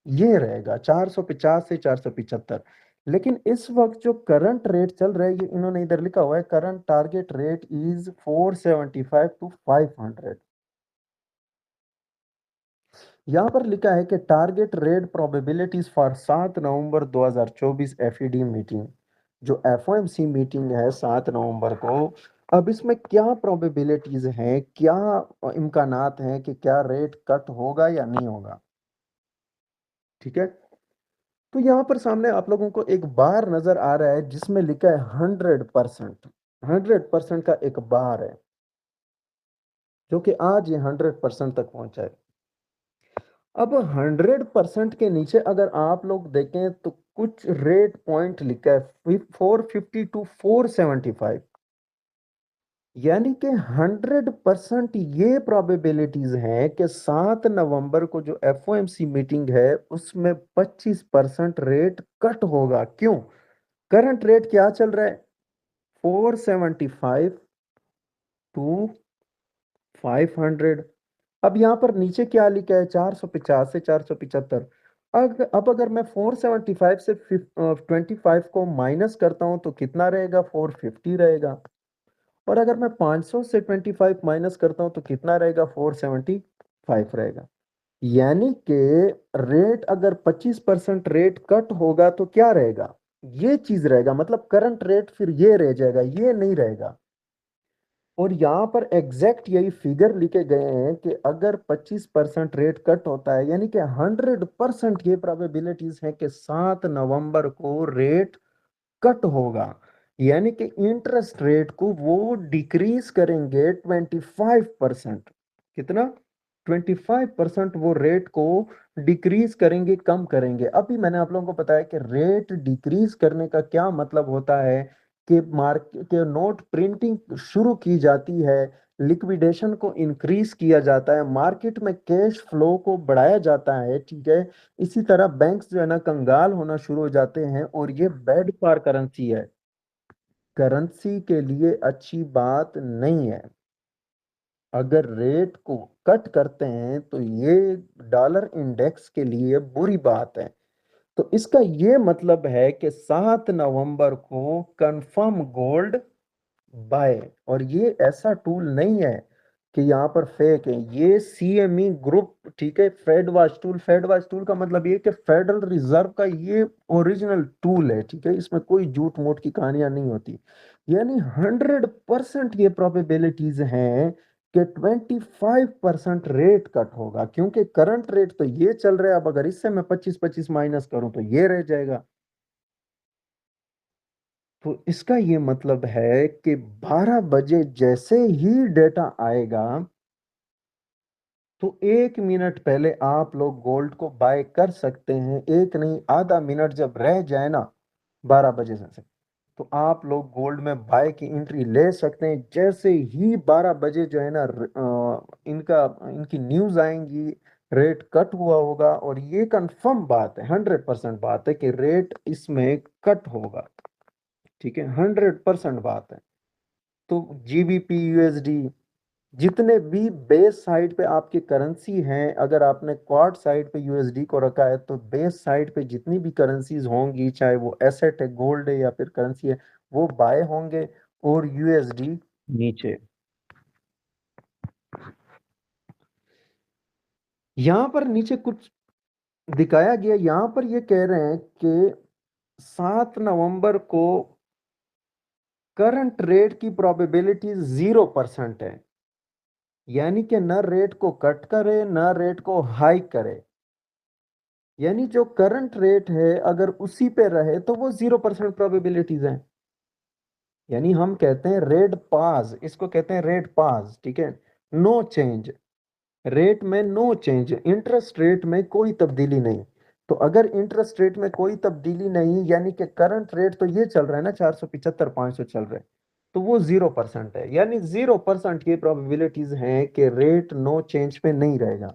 ये रहेगा 450 से 475। लेकिन इस वक्त जो करंट रेट चल रहा है, ये इन्होंने इधर लिखा हुआ है, current target rate is 475 to 500। यहाँ पर लिखा है कि target rate probabilities for 7 November 2024 FED meeting. जो FOMC मीटिंग है 7 नवंबर को, अब इसमें क्या प्रोबेबिलिटीज हैं, क्या इम्कानात हैं कि क्या रेट कट होगा या नहीं होगा। ठीक है। तो यहाँ पर सामने आप लोगों को एक बार नजर आ रहा है जिसमें लिखा है 100%। 100% का एक बार है जो कि आज ये 100% तक पहुंचा है। अब 100% के नीचे अगर आप लोग देखें तो कुछ रेट पॉइंट लिखा है 450 टू 475, यानी कि 100% ये प्रोबेबिलिटीज हैं कि 7 नवंबर को जो एफओएमसी मीटिंग है उसमें 25% रेट कट होगा। क्यों? करंट रेट क्या चल रहा है? 475 टू 500। अब यहां पर नीचे क्या लिखा है? 450 से 475। अब अगर मैं 475 से 25 को माइनस करता हूं तो कितना रहेगा? 450 रहेगा। और अगर मैं 500 से 25 माइनस करता हूं तो कितना रहेगा? 475 रहेगा। यानी कि रेट अगर 25% रेट कट होगा तो क्या रहेगा? ये चीज रहेगा, मतलब करंट रेट फिर ये रह जाएगा, ये नहीं रहेगा। और यहां पर एग्जैक्ट यही फिगर लिखे गए हैं कि अगर 25% रेट कट होता है, यानी कि 100% ये प्रोबेबिलिटीज है कि 7 नवंबर को रेट कट होगा। यानी कि इंटरेस्ट रेट को वो डिक्रीज करेंगे 25%। कितना? 25% वो रेट को डिक्रीज करेंगे, कम करेंगे। अभी मैंने आप लोगों को बताया कि रेट डिक्रीज करने का क्या मतलब होता है कि मार्केट के नोट प्रिंटिंग शुरू की जाती है, लिक्विडेशन को इंक्रीज किया जाता है, मार्केट में कैश फ्लो को बढ़ाया जाता है। ठीक है। इसी तरह बैंक्स जो है ना कंगाल होना शुरू हो जाते हैं और ये बैड फॉर करेंसी है, करेंसी के लिए अच्छी बात नहीं है। अगर रेट को कट करते हैं तो ये डॉलर इंडेक्स के लिए बुरी बात है। तो इसका ये मतलब है कि 7 नवंबर को कंफर्म गोल्ड बाय। और ये ऐसा टूल नहीं है कि यहाँ पर फेक है, ये सीएमई ग्रुप, ठीक है, fed watch tool. Fed watch tool का मतलब ये कि फेडरल रिजर्व का ये ओरिजिनल टूल है। ठीक है, इसमें कोई झूठ मूठ की कहानियां नहीं होती। यानी 100% ये प्रोबेबिलिटीज हैं कि 25% रेट कट होगा, क्योंकि करंट रेट तो ये चल रहा है। अब अगर इससे मैं 25-25 माइनस करूं तो ये रह जाएगा। तो इसका ये मतलब है कि 12 बजे जैसे ही डेटा आएगा तो 1 मिनट पहले आप लोग गोल्ड को बाय कर सकते हैं। एक नहीं, आधा मिनट जब रह जाए ना 12 बजे से, तो आप लोग गोल्ड में बाय की एंट्री ले सकते हैं। जैसे ही 12 बजे जो है ना इनका इनकी न्यूज आएंगी, रेट कट हुआ होगा। और ये कंफर्म बात है, 100% बात है कि रेट इसमें कट होगा। ठीक है, 100% बात है। तो जीबीपी, यूएसडी, जितने भी बेस साइड पे आपकी करेंसी हैं, अगर आपने क्वार्ट साइड पे यूएसडी को रखा है तो बेस साइड पे जितनी भी करेंसीज होंगी, चाहे वो एसेट है, गोल्ड है या फिर करेंसी है, वो बाय होंगे और यूएसडी नीचे। यहां पर नीचे कुछ दिखाया गया, यहां पर ये कह रहे हैं कि 7 नवंबर को करंट रेट की प्रोबेबिलिटी 0% है। यानी कि न रेट को कट करे न रेट को हाइक करे। यानी जो करंट रेट है अगर उसी पे रहे तो वो 0% प्रोबेबिलिटीज है। यानी हम कहते हैं रेड पाज, इसको कहते हैं रेड पाज। ठीक है, नो चेंज, रेट में नो चेंज, इंटरेस्ट रेट में कोई तब्दीली नहीं। तो अगर इंटरेस्ट रेट में कोई तब्दीली नहीं, यानी कि करंट रेट तो ये चल रहा है ना 475 500 चल रहा है, तो वो 0% है। यानी 0% ये प्रोबेबिलिटीज हैं कि रेट नो चेंज पे नहीं रहेगा।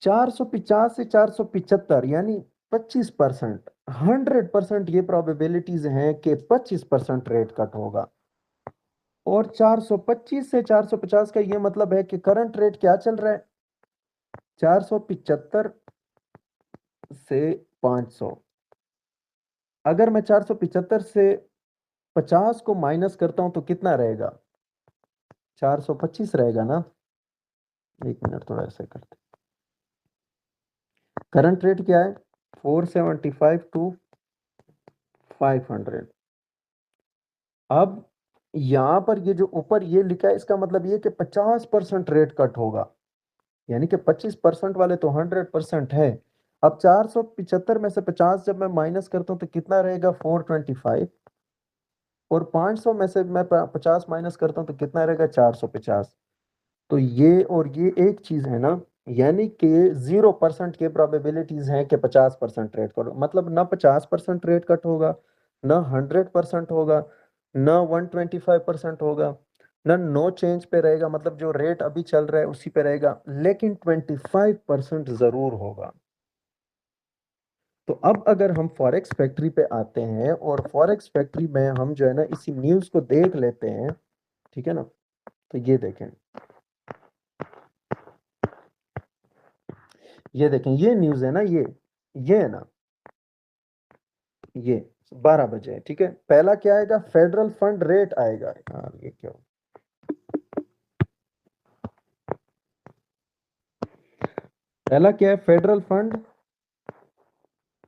450 से 475 यानी 25%। 100% ये प्रोबेबिलिटीज हैं कि 25% रेट कट होगा। और 425 से 450 का ये मतलब है कि करंट रेट क्या चल रहा है? 475 से 500। अगर मैं 475 से 50 को माइनस करता हूं तो कितना रहेगा? 425 रहेगा ना। एक मिनट, थोड़ा ऐसे करते। करंट रेट क्या है? 475 टू 500। अब यहां पर ये जो ऊपर ये लिखा है इसका मतलब ये कि 50% रेट कट होगा। यानी कि 25% वाले तो 100% है। अब 475 में से 50 जब मैं माइनस करता हूं तो कितना रहेगा 425, और 500 में से मैं 50 माइनस करता हूं तो कितना रहेगा 450। तो ये और ये एक चीज है ना, यानी कि 0% के प्रोबेबिलिटीज हैं कि 50% रेट कट, मतलब ना 50% रेट कट होगा, ना 100% होगा, ना 125% होगा, ना नो चेंज पे रहेगा, मतलब जो रेट अभी चल रहा है उसी पे रहेगा, लेकिन 25% जरूर होगा। तो अब अगर हम फॉरेक्स फैक्ट्री पे आते हैं और फॉरेक्स फैक्ट्री में हम जो है ना इसी न्यूज को देख लेते हैं, ठीक है ना, तो ये देखें ये न्यूज है ना, ये है ना, ये 12 बजे है, ठीक है। पहला क्या आएगा, फेडरल फंड रेट आएगा। यार ये क्या, पहला क्या है, फेडरल फंड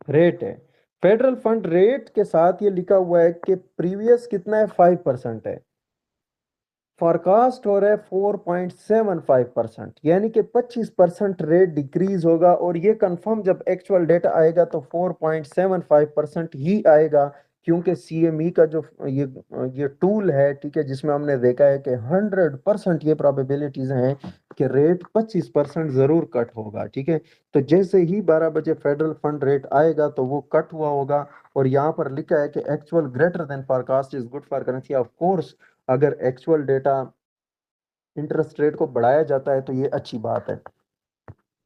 रेट है। फेडरल फंड रेट के साथ ये लिखा हुआ है कि प्रीवियस कितना है, 5% है, फॉरकास्ट हो रहा है 4.75%, यानी कि 25% रेट डिक्रीज होगा, और ये कंफर्म जब एक्चुअल डेटा आएगा तो 4.75% ही आएगा, क्योंकि सीएमई का जो ये टूल है, ठीक है, जिसमें हमने देखा है कि 100% ये प्रोबेबिलिटीज हैं कि रेट 25% जरूर कट होगा, ठीक है। तो जैसे ही 12 बजे फेडरल फंड रेट आएगा तो वो कट हुआ होगा, और यहाँ पर लिखा है कि actual greater than forecast is good for currency. Of course अगर एक्चुअल डेटा इंटरेस्ट रेट को बढ़ाया जाता है तो ये अच्छी बात है।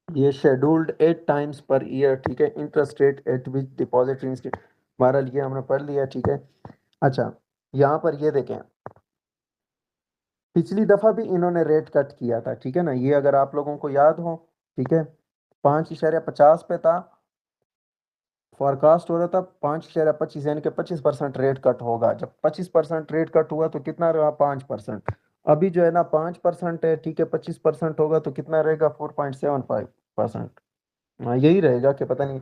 ये शेड्यूल्ड 8 टाइम्स पर ईयर, ठीक है, interest rate at which deposit institute, बहरहाल ये हमने पढ़ लिया, ठीक है। अच्छा, यहाँ पर ये देखें, पिछली दफा भी इन्होंने रेट कट किया था, ठीक है ना, ये अगर आप लोगों को याद हो, ठीक है, 5.50 पे था, फॉरकास्ट हो रहा था 5.25, यानी कि 25% रेट कट होगा। जब 25% रेट कट हुआ तो कितना रहा, 5%। अभी जो है ना 5% है, ठीक है, 25% होगा तो कितना रहेगा, 4.75%। हाँ यही रहेगा कि पता नहीं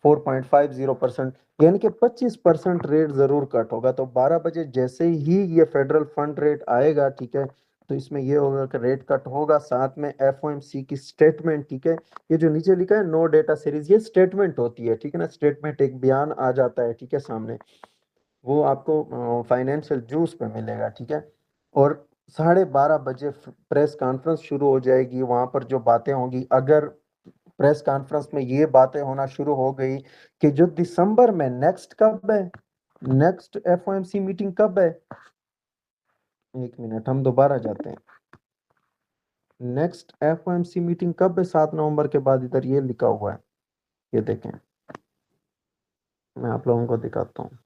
4.50%, यानी कि 25% रेट जरूर कट होगा। तो 12 बजे जैसे ही ये फेडरल फंड रेट आएगा, ठीक है, तो इसमें ये होगा कि रेट कट होगा, साथ में एफओएमसी की स्टेटमेंट, ठीक है। ये जो नीचे लिखा है नो डेटा सीरीज, ये स्टेटमेंट होती है, ठीक है ना, स्टेटमेंट एक बयान आ जाता है, ठीक है, सामने, वो आपको फाइनेंशियल जूस पे मिलेगा, ठीक है। और 12:30 बजे प्रेस कॉन्फ्रेंस शुरू हो जाएगी, वहां पर जो बातें होंगी, अगर प्रेस कॉन्फ्रेंस में ये बातें होना शुरू हो गई कि जो दिसंबर में नेक्स्ट कब है, नेक्स्ट एफओएमसी मीटिंग कब है, एक मिनट हम दोबारा जाते हैं, नेक्स्ट एफओएमसी मीटिंग कब है, 7 नवंबर के बाद, इधर ये लिखा हुआ है, ये देखें, मैं आप लोगों को दिखाता हूँ।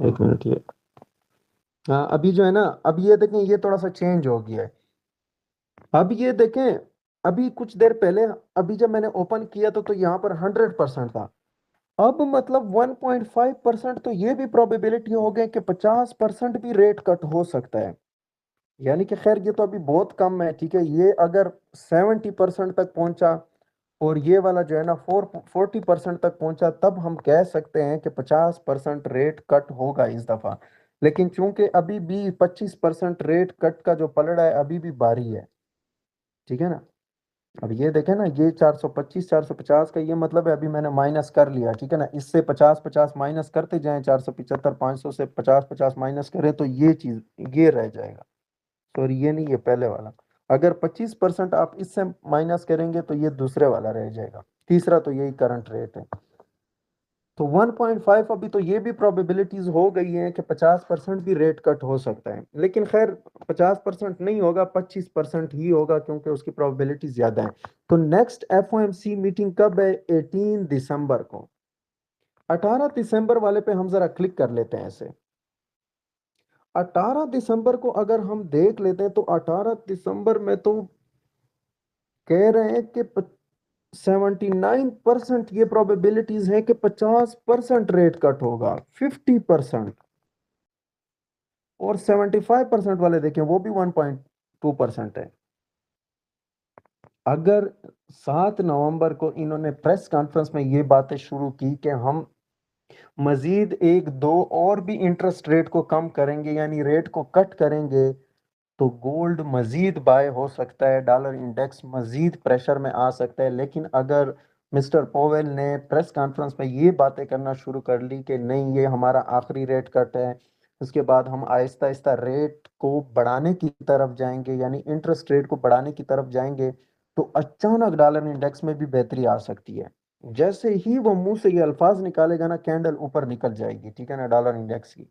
एक मिनट, ये हाँ अभी जो है ना, अब ये देखें, ये थोड़ा सा चेंज हो गया है। अब ये देखें, अभी कुछ देर पहले, अभी जब मैंने ओपन किया तो यहाँ पर 100% था, अब मतलब 1.5% तो ये भी प्रोबेबिलिटी हो गई कि 50% भी रेट कट हो सकता है। यानी कि खैर ये तो अभी बहुत कम है, ठीक है, ये अगर 70% तक पहुंचा और ये वाला जो है ना 40% तक पहुंचा, तब हम कह सकते हैं कि 50% रेट कट होगा इस दफा। लेकिन चूंकि अभी भी 25% रेट कट का जो पलड़ा है अभी भी बारी है, ठीक है ना। अब ये देखें ना, ये 425 450 का ये मतलब है, अभी मैंने माइनस कर लिया, ठीक है ना, इससे 50 50 माइनस करते जाएं, 475 500 से 50 50 माइनस करें तो ये चीज ये रह जाएगा। सॉरी ये नहीं, ये पहले वाला। अगर 25% आप इससे माइनस करेंगे तो ये दूसरे वाला रह जाएगा, तीसरा तो यही करंट रेट है। तो 1.5 अभी तो ये भी प्रोबेबिलिटीज हो गई हैं कि 50% भी रेट कट हो सकता है, लेकिन खैर 50% नहीं होगा, 25% ही होगा, क्योंकि उसकी प्रोबेबिलिटी ज्यादा है। तो नेक्स्ट एफओएमसी मीटिंग कब है, 18 दिसंबर को। 18 दिसंबर वाले पे हम जरा क्लिक कर लेते हैं ऐसे। 18 दिसंबर को अगर हम देख लेते हैं तो 18 दिसंबर में तो कह रहे हैं कि 79% ये प्रोबेबिलिटीज है कि 50% रेट कट होगा, 50%। और 75% वाले देखें वो भी 1.2% है। अगर 7 नवंबर को इन्होंने प्रेस कॉन्फ्रेंस में ये बातें शुरू की कि हम मजीद एक दो और भी इंटरेस्ट रेट को कम करेंगे यानी रेट को कट करेंगे, तो गोल्ड मजीद बाय हो सकता है, डॉलर इंडेक्स मजीद प्रेशर में आ सकता है। लेकिन अगर मिस्टर पोवेल ने प्रेस कॉन्फ्रेंस में ये बातें करना शुरू कर ली कि नहीं ये हमारा आखिरी रेट कट है, उसके बाद हम आहिस्ता आहिस्ता रेट को बढ़ाने की तरफ जाएंगे यानी इंटरेस्ट रेट को बढ़ाने की तरफ जाएंगे, तो अचानक डॉलर इंडेक्स में भी बेहतरी आ सकती है। जैसे ही वो मुंह से ये अल्फाज निकालेगा ना, कैंडल ऊपर निकल जाएगी, ठीक है ना, डॉलर इंडेक्स की।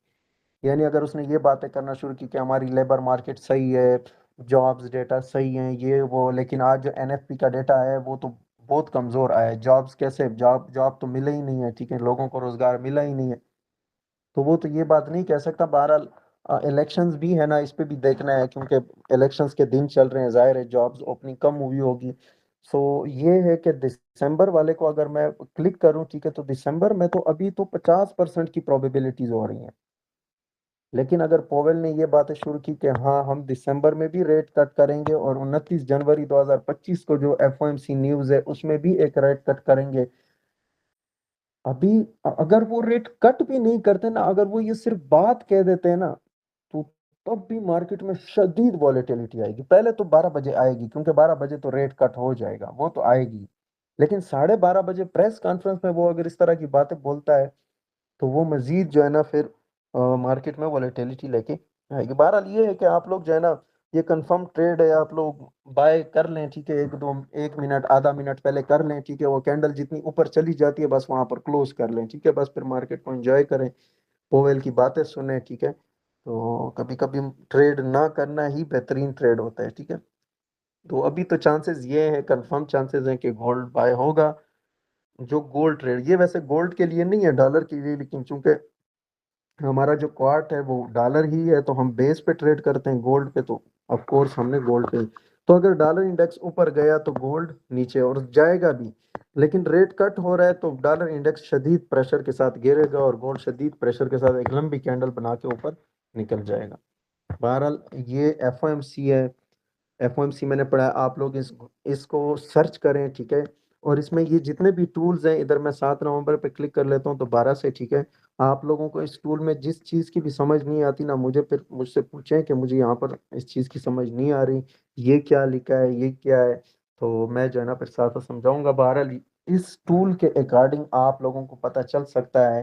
यानी अगर उसने ये बातें करना शुरू की कि हमारी लेबर मार्केट सही है, जॉब्स डेटा सही है, ये वो, लेकिन आज जो एनएफपी का डेटा है वो तो बहुत कमजोर आया है, जॉब्स कैसे, जॉब जॉब तो मिला ही नहीं है, ठीक है, लोगों को रोजगार मिला ही नहीं है, तो वो तो ये बात नहीं कह सकता। बहरहाल इलेक्शंस भी है ना, इस पे भी देखना है क्योंकि इलेक्शंस के दिन चल रहे हैं, जाहिर है जॉब्स ओपनिंग कम हुई होगी। सो ये है कि दिसंबर वाले को अगर मैं क्लिक करूं, ठीक है, तो दिसंबर में तो अभी तो 50% की प्रोबेबिलिटीज हो रही हैं। लेकिन अगर पोवेल ने ये बातें शुरू की कि हाँ हम दिसंबर में भी रेट कट करेंगे और 29 जनवरी 2025 को जो एफओएमसी न्यूज़ है उसमें भी एक रेट कट करेंगे, अभी अगर वो रेट कट भी नहीं करते ना, अगर वो ये सिर्फ बात कह देते हैं ना, तो तब भी मार्केट में शदीद वॉलेटिलिटी आएगी। पहले तो 12 बजे आएगी क्योंकि 12 बजे तो रेट कट हो जाएगा, वो तो आएगी। लेकिन 12:30 बजे प्रेस कॉन्फ्रेंस में वो अगर इस तरह की बातें बोलता है, तो वो मजीद जो है ना फिर मार्केट में वॉलेटिलिटी लेके आएगी। बहरहाल ये है कि आप लोग जो है ना, ये कंफर्म ट्रेड है, आप लोग बाय कर लें, ठीक है, एक दो, 1 मिनट आधा मिनट पहले कर लें, ठीक है, वो कैंडल जितनी ऊपर चली जाती है बस वहां पर क्लोज कर लें, ठीक है, बस फिर मार्केट को एंजॉय करें, पोवेल की बातें सुने, ठीक है। तो कभी कभी ट्रेड ना करना ही बेहतरीन ट्रेड होता है, ठीक है। तो अभी तो चांसेस ये है, कंफर्म चांसेस हैं कि गोल्ड बाय होगा। जो गोल्ड ट्रेड, ये वैसे गोल्ड के लिए नहीं है, डॉलर के लिए, लेकिन चूंकि हमारा जो क्वार्ट है वो डॉलर ही है तो हम बेस पे ट्रेड करते हैं गोल्ड पे, तो ऑफ कोर्स हमने गोल्ड पे। तो अगर डॉलर इंडेक्स ऊपर गया तो गोल्ड नीचे और जाएगा भी, लेकिन रेट कट हो रहा है तो डॉलर इंडेक्स शदीद प्रेशर के साथ गिरेगा और गोल्ड शदीद प्रेशर के साथ एक लंबी कैंडल बना के ऊपर निकल जाएगा। बहरहाल ये एफओएमसी है, एफओएमसी मैंने पढ़ा है, आप लोग इसको सर्च करें, ठीक है। और इसमें ये जितने भी टूल्स हैं, इधर मैं 7 नवंबर पे क्लिक कर लेता हूँ तो 12 से, ठीक है। आप लोगों को इस टूल में जिस चीज़ की भी समझ नहीं आती ना, मुझे फिर मुझसे पूछें कि मुझे यहाँ पर इस चीज़ की समझ नहीं आ रही, ये क्या लिखा है, ये क्या है, तो मैं जो है ना फिर साथ साथ समझाऊंगा। बहरहाल इस टूल के अकॉर्डिंग आप लोगों को पता चल सकता है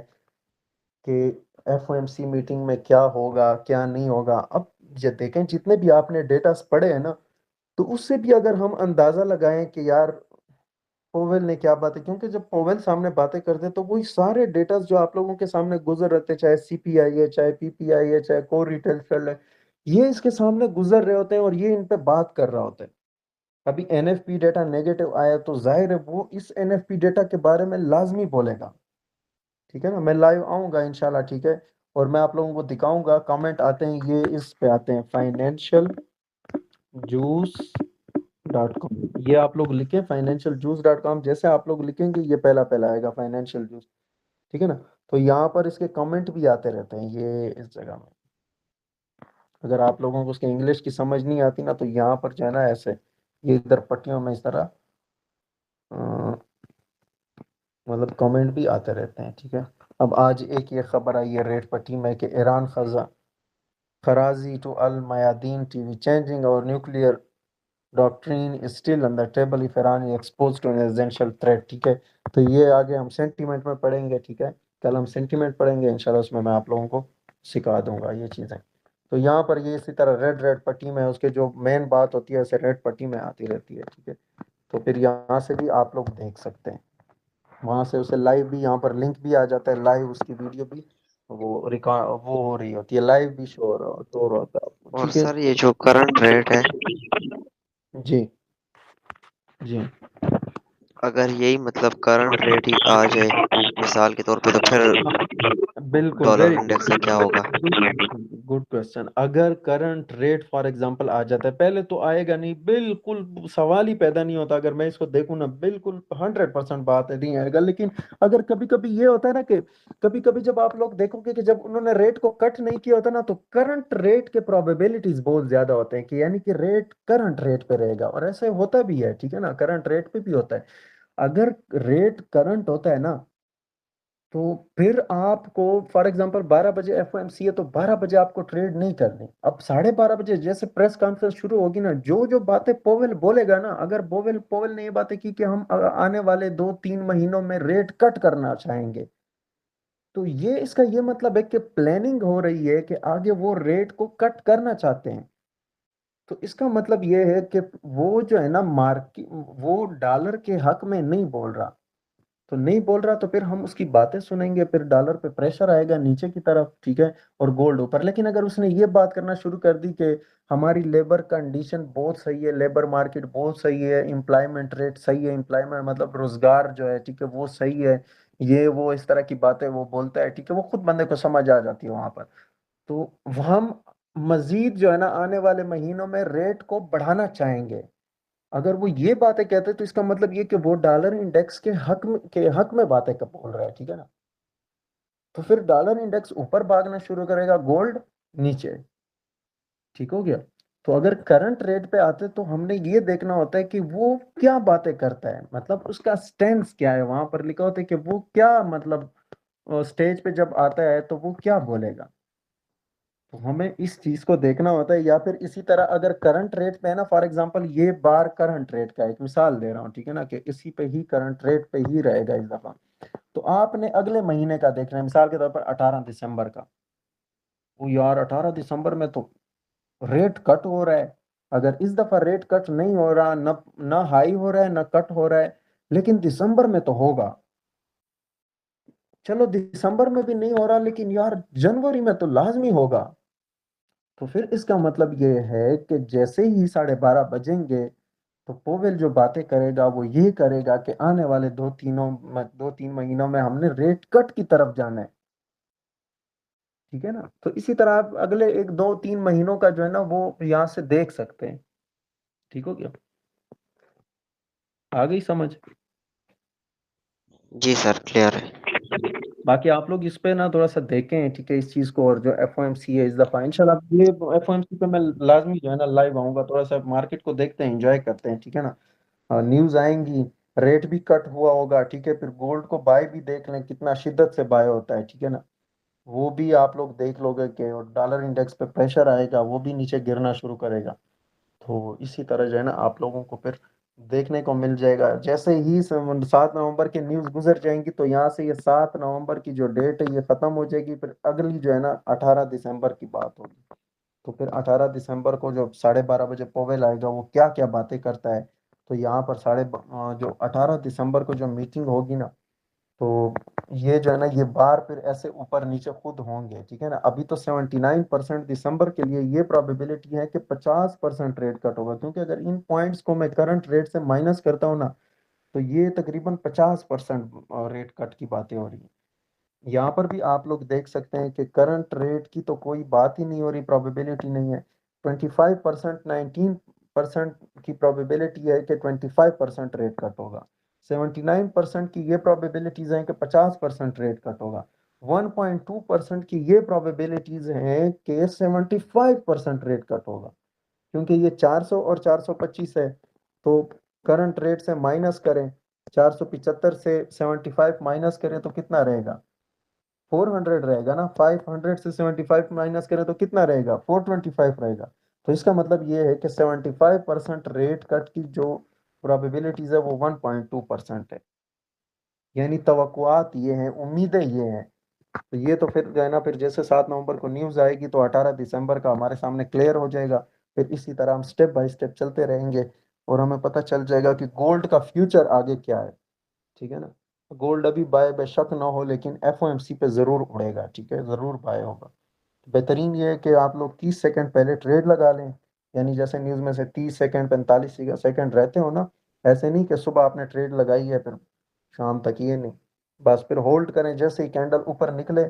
कि एफओएमसी मीटिंग में क्या होगा क्या नहीं होगा। अब ये देखें, जितने भी आपने डेटा पढ़े हैं ना, तो उससे भी अगर हम अंदाजा लगाएं कि यार पोवेल ने क्या बातें, क्योंकि जब पोवेल सामने बातें करते हैं तो वही सारे डेटा जो आप लोगों के सामने गुजर रहे थे, चाहे सीपीआई है, चाहे पीपीआई है, चाहे कोर रिटेल सेल है, ये इसके सामने गुजर रहे होते हैं और ये इन पे बात कर रहा होता है। अभी एनएफपी डेटा नेगेटिव आया तो जाहिर है वो इस एनएफपी डेटा के बारे में लाजमी बोलेगा, ठीक है ना। मैं लाइव आऊंगा इंशाल्लाह, ठीक है, और मैं आप लोगों को दिखाऊंगा। कमेंट आते हैं ये इस पे आते हैं, फाइनेंशियल जूस .com, ये आप लोग लिखें financialjuice.com, जैसे आप लोग लिखेंगे ये पहला पहला आएगा फाइनेंशियल जूस, ठीक है ना। तो यहाँ पर इसके कमेंट भी आते रहते हैं ये इस जगह में। अगर आप लोगों को उसके इंग्लिश की समझ नहीं आती ना, तो यहाँ पर जो है ना ऐसे ये इधर पट्टियों में इस तरह मतलब कमेंट भी आते रहते हैं, ठीक है। अब आज एक ये खबर आई है रेड पट्टी में कि ईरान खजा Kharrazi to Al Mayadeen TV changing our nuclear doctrine is still on the table if Iran is exposed to an essential threat, ठीक है। तो ये आगे हम सेंटीमेंट में पढ़ेंगे, ठीक है, कल हम सेंटीमेंट पढ़ेंगे इंशाल्लाह, उसमें मैं आप लोगों को सिखा दूंगा ये चीज़ें। तो यहाँ पर ये इसी तरह रेड रेड पट्टी में उसके जो मेन बात होती है ऐसे रेड पट्टी में आती रहती है, ठीक है। तो फिर यहाँ से भी आप लोग देख सकते हैं, वहां से उसे लाइव भी, यहाँ पर लिंक भी आ जाता है, लाइव उसकी वीडियो भी वो रिकॉर्ड वो हो रही होती है, लाइव भी शो हो रहा होता है आपको, और ठीक है। सर ये जो करंट रेट है, जी जी। अगर यही मतलब करंट रेट ही आ जाए मिसाल के तौर पे, तो फिर बिल्कुल, डॉलर वेरी इंडेक्स का क्या होगा? Good question. अगर करंट रेट फॉर एग्जांपल आ जाता है, पहले तो आएगा नहीं, बिल्कुल सवाल ही पैदा नहीं होता। अगर मैं इसको देखूं ना, बिल्कुल 100% बात है, नहीं आएगा। लेकिन अगर कभी कभी ये होता है ना कि कभी कभी जब आप लोग देखोगे कि जब उन्होंने रेट को कट नहीं किया होता ना, तो करंट रेट के प्रोबेबिलिटीज बहुत ज्यादा होते हैं कि यानी कि रेट करंट रेट पे रहेगा। और ऐसे होता भी है, ठीक है ना, करंट रेट पे भी होता है। अगर रेट करंट होता है ना, तो फिर आपको फॉर एग्जांपल 12 बजे एफओएमसी है, तो 12 बजे आपको ट्रेड नहीं करनी। अब 12:30 बजे जैसे प्रेस कॉन्फ्रेंस शुरू होगी ना, जो जो बातें पोवेल बोलेगा ना, अगर पोवेल पोवेल ने ये बातें की कि हम आने वाले 2-3 महीनों में रेट कट करना चाहेंगे, तो ये इसका ये मतलब है कि प्लानिंग हो रही है कि आगे वो रेट को कट करना चाहते हैं। तो इसका मतलब ये है कि वो जो है ना मार्केट, वो डॉलर के हक में नहीं बोल रहा। तो नहीं बोल रहा, तो फिर हम उसकी बातें सुनेंगे, फिर डॉलर पे प्रेशर आएगा नीचे की तरफ, ठीक है, और गोल्ड ऊपर। लेकिन अगर उसने ये बात करना शुरू कर दी कि हमारी लेबर कंडीशन बहुत सही है, लेबर मार्केट बहुत सही है, एम्प्लॉयमेंट रेट सही है, एम्प्लॉयमेंट मतलब रोजगार जो है, ठीक है, वो सही है, ये वो इस तरह की बातें वो बोलता है, ठीक है, वो खुद बंदे को समझ आ जाती है वहां पर। तो हम मजीद जो है ना आने वाले महीनों में रेट को बढ़ाना चाहेंगे। अगर वो ये बातें कहते हैं, तो इसका मतलब ये कि वो डॉलर इंडेक्स के हक में बातें कब बोल रहा है, ठीक है ना। तो फिर डॉलर इंडेक्स ऊपर भागना शुरू करेगा, गोल्ड नीचे। ठीक हो गया। तो अगर करंट रेट पे आते, तो हमने ये देखना होता है कि वो क्या बातें करता है, मतलब उसका स्टैंड क्या है। वहां पर लिखा होता है कि वो क्या मतलब स्टेज पे जब आता है तो वो क्या बोलेगा। तो हमें इस चीज को देखना होता है। या फिर इसी तरह अगर करंट रेट पे है ना, फॉर एग्जांपल ये बार करंट रेट का एक मिसाल दे रहा हूँ, ठीक है ना, कि इसी पे ही करंट रेट पे ही रहेगा इस दफा। तो आपने अगले महीने का देखना है, मिसाल के तौर पर 18 दिसंबर का। वो यार 18 दिसंबर में तो रेट कट हो रहा है। अगर इस दफा रेट कट नहीं हो रहा, न न हाई हो रहा है न कट हो रहा है, लेकिन दिसंबर में तो होगा। चलो दिसंबर में भी नहीं हो रहा, लेकिन यार जनवरी में तो लाजमी होगा। तो फिर इसका मतलब ये है कि जैसे ही 12:30 बजेंगे, तो पोवेल जो बातें करेगा वो ये करेगा कि आने वाले 2-3 महीनों में हमने रेट कट की तरफ जाना है। ठीक है ना। तो इसी तरह आप अगले 1-2-3 महीनों का जो है ना वो यहाँ से देख सकते हैं। ठीक हो गया। आ गई समझ। जी सर, क्लियर है। बाकी आप लोग इस पे ना थोड़ा सा देखें, ठीक है, इस चीज को। और जो एफओएमसी है इस दफा इंशाल्लाह, ये एफओएमसी पे मैं लाजमी जो है ना लाइव आऊंगा, थोड़ा सा मार्केट को देखते हैं, एंजॉय करते हैं, ठीक है ना। न्यूज आएंगी, रेट भी कट हुआ होगा, ठीक है, फिर गोल्ड को बाय भी देख लें कितना शिद्दत से बाय होता है, ठीक है ना। वो भी आप लोग देख लोगे कि और डॉलर इंडेक्स पे प्रेशर आएगा, वो भी नीचे गिरना शुरू करेगा। तो इसी तरह जो है ना आप लोगों को फिर देखने को मिल जाएगा। जैसे ही 7 नवंबर की न्यूज़ गुजर जाएंगी, तो यहाँ से ये 7 नवंबर की जो डेट है ये खत्म हो जाएगी। फिर अगली जो है ना 18 दिसंबर की बात होगी। तो फिर 18 दिसंबर को जो 12:30 बजे पोवेल आएगा, वो क्या क्या बातें करता है। तो यहाँ पर जो 18 दिसंबर को जो मीटिंग होगी ना, तो ये जो है ना ये बार फिर ऐसे ऊपर नीचे खुद होंगे, ठीक है ना। अभी तो 79% दिसंबर के लिए ये प्रोबेबिलिटी है कि 50% रेट कट होगा, क्योंकि अगर इन पॉइंट्स को मैं करंट रेट से माइनस करता हूँ ना, तो ये तकरीबन 50% रेट कट की बातें हो रही है। यहाँ पर भी आप लोग देख सकते हैं कि करंट रेट की तो कोई बात ही नहीं हो रही, प्रोबेबिलिटी नहीं है। 25%, 19% की प्रोबेबिलिटी है कि 25% रेट कट होगा। 79% की ये प्रोबेबिलिटीज हैं कि 50% रेट कट होगा। 1.2% की ये प्रोबेबिलिटीज हैं कि 75% रेट कट होगा। क्योंकि ये 400 और 425 है, तो करंट रेट से माइनस करें, 475 से 75 माइनस करें तो कितना रहेगा, 400 रहेगा ना। 500 से 75 माइनस करें तो कितना रहेगा, 425 रहेगा। तो इसका मतलब ये है कि 75% रेट कट की जो प्रोबेबिलिटीज है वो 1.2% है। यानी तवक्कुआत ये हैं, उम्मीदें ये हैं। तो ये तो फिर जो है ना, फिर जैसे 7 नवंबर को न्यूज़ आएगी, तो 18 दिसंबर का हमारे सामने क्लियर हो जाएगा। फिर इसी तरह हम स्टेप बाय स्टेप चलते रहेंगे, और हमें पता चल जाएगा कि गोल्ड का फ्यूचर आगे क्या है। ठीक है ना। गोल्ड अभी बाय बेशक ना हो, लेकिन एफओएमसी पे जरूर उड़ेगा, ठीक है, जरूर बाय होगा। बेहतरीन ये है कि आप लोग 30 सेकंड पहले ट्रेड लगा लें। यानी जैसे न्यूज़ में से 30 सेकंड 45 सेकंड रहते हो ना, ऐसे नहीं कि सुबह आपने ट्रेड लगाई है फिर शाम तक, ये नहीं। बस फिर होल्ड करें, जैसे ही कैंडल ऊपर निकले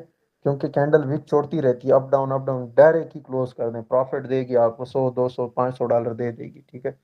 क्योंकि कैंडल विक छोड़ती रहती है, अप डाउन, डायरेक्ट ही क्लोज कर दें, प्रॉफिट देगी आपको 100 200 $500 दे देगी, ठीक है।